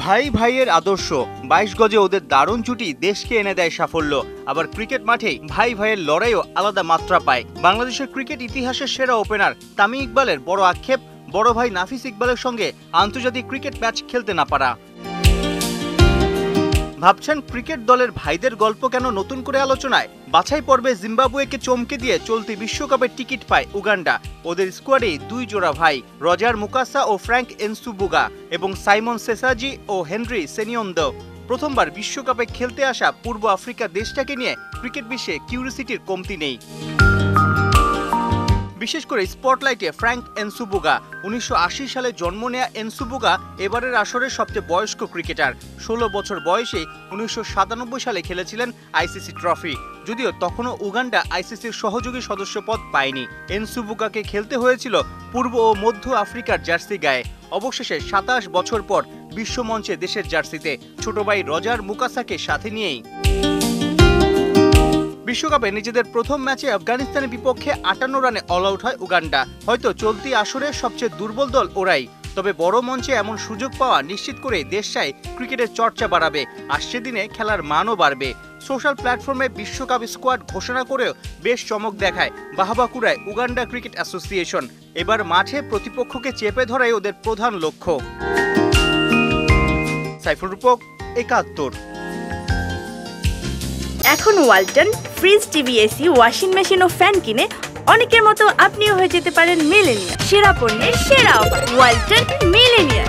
ভাই ভাইয়ের আদর্শ 22 গজে ওদের দারুণ জুটি দেশকে এনে দেয় সাফল্য। আবার ক্রিকেট মাঠেই ভাই ভাইয়ের লড়াইও আলাদা মাত্রা পায়। বাংলাদেশের ক্রিকেট ইতিহাসের সেরা ওপেনার তামিম ইকবালের বড় আক্ষেপ বড় ভাই নাফিস ইকবালের সঙ্গে আন্তর্জাতিক ক্রিকেট ম্যাচ খেলতে না পারা। ভাবছেন ক্রিকেট দলের ভাইদের গল্প কেন নতুন করে আলোচনায়? বাছাই পর্বে জিম্বাবুয়েকে চমকে দিয়ে চলতি বিশ্বকাপের টিকিট পায় উগান্ডা। ওদের স্কোয়াডে দুই জোড়া ভাই রজার মুকাসা ও ফ্র্যাঙ্ক এনসুবুগা এবং সাইমন সেসাজি ও হেনরি সেনিয়ন্দো। প্রথমবার বিশ্বকাপে খেলতে আসা পূর্ব আফ্রিকা দেশটাকে নিয়ে ক্রিকেট বিশ্বে কিউরিসিটির কমতি নেই। বিশেষ করে স্পটলাইটে ফ্র্যাঙ্ক এনসুবুগা। 1980 সালে জন্ম নেয়া এনসুবুগা এবারের আসরের সবচেয়ে বয়স্ক ক্রিকেটার। 16 বছর বয়সে 1997 সালে খেলেছিলেন আইসিসি ট্রফি, যদিও তখনও উগান্ডা আইসিসির সহযোগী সদস্যপদ পায়নি। এনসুবুগাকে খেলতে হয়েছিল পূর্ব ও মধ্য আফ্রিকার জার্সি গায়ে। অবশেষে 27 বছর পর বিশ্বমঞ্চে দেশের জার্সিতে ছোট ভাই রজার মুকাসাকে সাথে নিয়েই বিশ্বকাপে নিজেদের প্রথম ম্যাচে আফগানিস্তানের বিপক্ষে 58 রানে অল আউট হয় উগান্ডা। হয়তো চলতি আসরের সবচেয়ে দুর্বল দল ওরাই, তবে বড় মঞ্চে এমন সুযোগ পাওয়া নিশ্চিত করে দেশ চায় ক্রিকেটের চর্চা বাড়াবে, আসছে দিনে খেলার মানও বাড়বে। সোশ্যাল প্ল্যাটফর্মে বিশ্বকাপ স্কোয়াড ঘোষণা করেও বেশ চমক দেখায় বাহবা কুড়ায় উগান্ডা ক্রিকেট অ্যাসোসিয়েশন। এবার মাঠে প্রতিপক্ষকে চেপে ধরাই ওদের প্রধান লক্ষ্য। সাইফুল রূপক, 71। এখন Walton fridge, TV, AC, washing machine ও ফ্যান কিনে অনেকের মতো আপনিও হয়ে যেতে পারেন মিলেনিয়ার। সেরা পণ্যের সেরা অফার, ওয়ালটন মিলেনিয়ার।